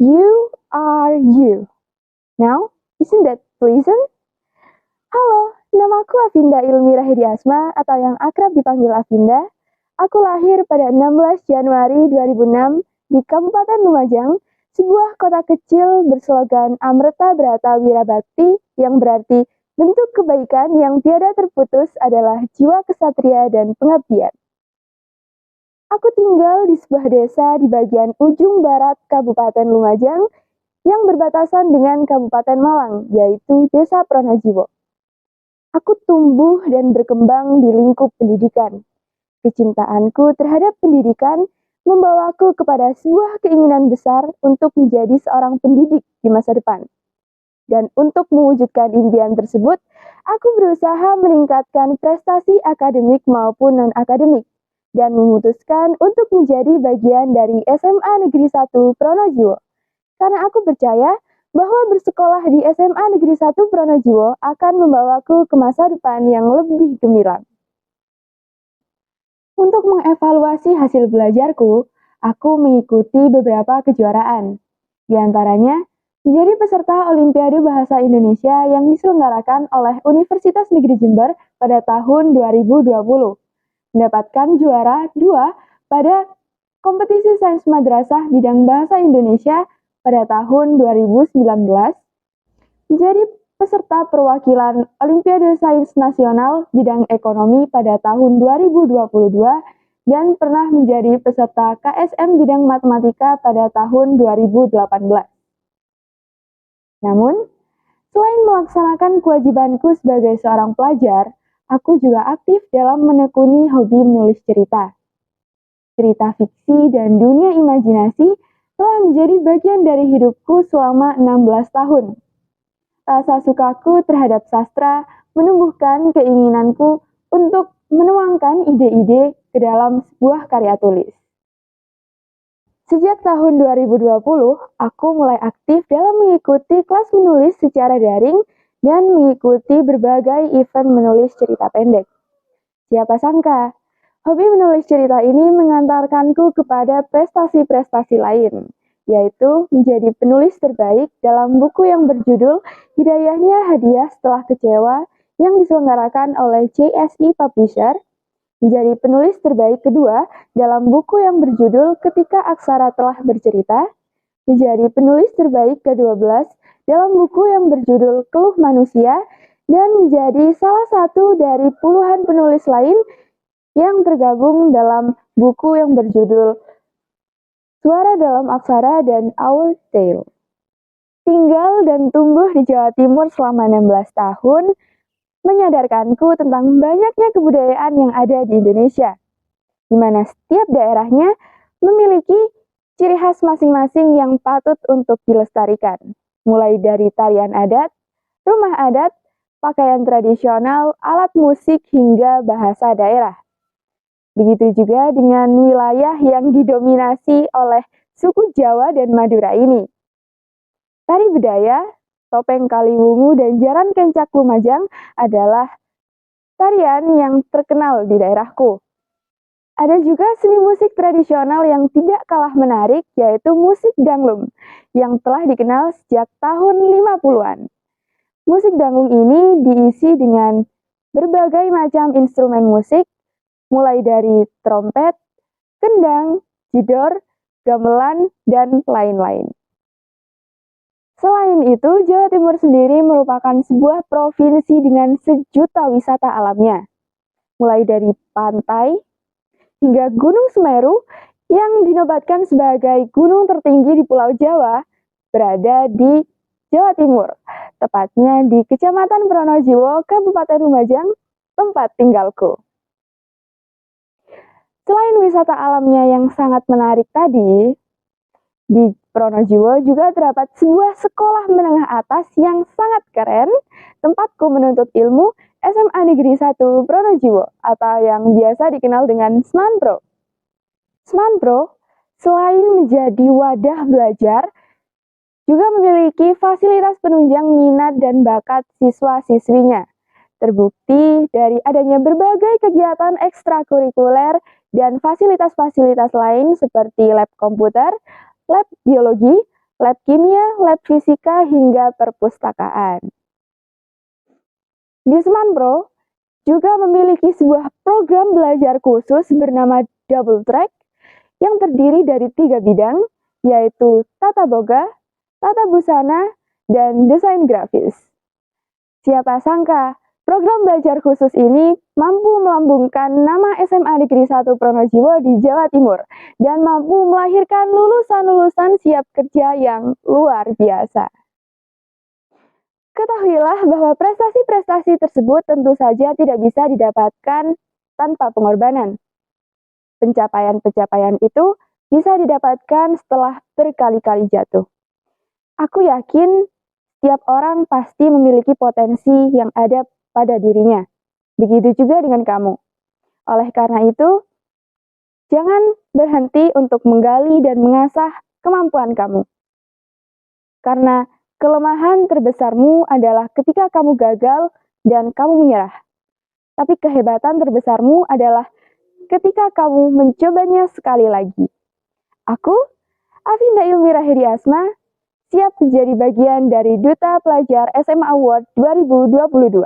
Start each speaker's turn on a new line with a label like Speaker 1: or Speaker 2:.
Speaker 1: You are you. Now, isn't that pleasant? Halo, namaku Avinda Ilmi Rahidi Asma atau yang akrab dipanggil Avinda. Aku lahir pada 16 Januari 2006 di Kabupaten Lumajang, sebuah kota kecil berslogan Amreta Brata Wirabakti yang berarti bentuk kebaikan yang tiada terputus adalah jiwa kesatria dan pengabdian. Aku tinggal di sebuah desa di bagian ujung barat Kabupaten Lumajang yang berbatasan dengan Kabupaten Malang, yaitu Desa Pronojiwo. Aku tumbuh dan berkembang di lingkup pendidikan. Kecintaanku terhadap pendidikan membawaku kepada sebuah keinginan besar untuk menjadi seorang pendidik di masa depan. Dan untuk mewujudkan impian tersebut, aku berusaha meningkatkan prestasi akademik maupun non-akademik, dan memutuskan untuk menjadi bagian dari SMA Negeri 1 Pronojiwo. Karena aku percaya bahwa bersekolah di SMA Negeri 1 Pronojiwo akan membawaku ke masa depan yang lebih gemilang. Untuk mengevaluasi hasil belajarku, aku mengikuti beberapa kejuaraan. Di antaranya, menjadi peserta Olimpiade Bahasa Indonesia yang diselenggarakan oleh Universitas Negeri Jember pada tahun 2020. Mendapatkan juara 2 pada kompetisi sains madrasah bidang bahasa Indonesia pada tahun 2019, menjadi peserta perwakilan Olimpiade Sains Nasional bidang ekonomi pada tahun 2022, dan pernah menjadi peserta KSM bidang matematika pada tahun 2018. Namun, selain melaksanakan kewajibanku sebagai seorang pelajar, aku juga aktif dalam menekuni hobi menulis cerita. Cerita fiksi dan dunia imajinasi telah menjadi bagian dari hidupku selama 16 tahun. Rasa sukaku terhadap sastra menumbuhkan keinginanku untuk menuangkan ide-ide ke dalam sebuah karya tulis. Sejak tahun 2020, aku mulai aktif dalam mengikuti kelas menulis secara daring dan mengikuti berbagai event menulis cerita pendek. Siapa sangka, hobi menulis cerita ini mengantarkanku kepada prestasi-prestasi lain, yaitu menjadi penulis terbaik dalam buku yang berjudul Hidayahnya Hadiah Setelah Kecewa yang diselenggarakan oleh JSI Publisher, menjadi penulis terbaik kedua dalam buku yang berjudul Ketika Aksara Telah Bercerita, menjadi penulis terbaik ke-12 dalam buku yang berjudul Keluh Manusia, dan menjadi salah satu dari puluhan penulis lain yang tergabung dalam buku yang berjudul Suara Dalam Aksara dan Our Tale. Tinggal dan tumbuh di Jawa Timur selama 16 tahun menyadarkanku tentang banyaknya kebudayaan yang ada di Indonesia, di mana setiap daerahnya memiliki ciri khas masing-masing yang patut untuk dilestarikan, mulai dari tarian adat, rumah adat, pakaian tradisional, alat musik, hingga bahasa daerah. Begitu juga dengan wilayah yang didominasi oleh suku Jawa dan Madura ini. Tari Bedaya, Topeng Kaliwungu, dan Jaran Kencak Lumajang adalah tarian yang terkenal di daerahku. Ada juga seni musik tradisional yang tidak kalah menarik, yaitu musik dangdut, yang telah dikenal sejak tahun 50-an. Musik dangdut ini diisi dengan berbagai macam instrumen musik, mulai dari trompet, kendang, jedor, gamelan, dan lain-lain. Selain itu, Jawa Timur sendiri merupakan sebuah provinsi dengan sejuta wisata alamnya, mulai dari pantai hingga Gunung Semeru yang dinobatkan sebagai gunung tertinggi di Pulau Jawa berada di Jawa Timur, tepatnya di Kecamatan Pronojiwo, Kabupaten Lumajang, tempat tinggalku. Selain wisata alamnya yang sangat menarik tadi, di Pronojiwo juga terdapat sebuah sekolah menengah atas yang sangat keren, tempatku menuntut ilmu, SMA Negeri 1 Pronojiwo, atau yang biasa dikenal dengan Semanpro. Semanpro, selain menjadi wadah belajar, juga memiliki fasilitas penunjang minat dan bakat siswa-siswinya. Terbukti dari adanya berbagai kegiatan ekstrakurikuler dan fasilitas-fasilitas lain seperti lab komputer, lab biologi, lab kimia, lab fisika, hingga perpustakaan. Disman Pro juga memiliki sebuah program belajar khusus bernama Double Track yang terdiri dari 3 bidang, yaitu tata boga, tata busana, dan desain grafis. Siapa sangka, program belajar khusus ini mampu melambungkan nama SMA Negeri 1 Pronojiwo di Jawa Timur dan mampu melahirkan lulusan-lulusan siap kerja yang luar biasa. Ketahuilah bahwa prestasi-prestasi tersebut tentu saja tidak bisa didapatkan tanpa pengorbanan. Pencapaian-pencapaian itu bisa didapatkan setelah berkali-kali jatuh. Aku yakin setiap orang pasti memiliki potensi yang ada pada dirinya. Begitu juga dengan kamu. Oleh karena itu, jangan berhenti untuk menggali dan mengasah kemampuan kamu. Karena kelemahan terbesarmu adalah ketika kamu gagal dan kamu menyerah. Tapi kehebatan terbesarmu adalah ketika kamu mencobanya sekali lagi. Aku, Afinda Ilmira Hedi Asma, siap menjadi bagian dari Duta Pelajar SMA Award 2022.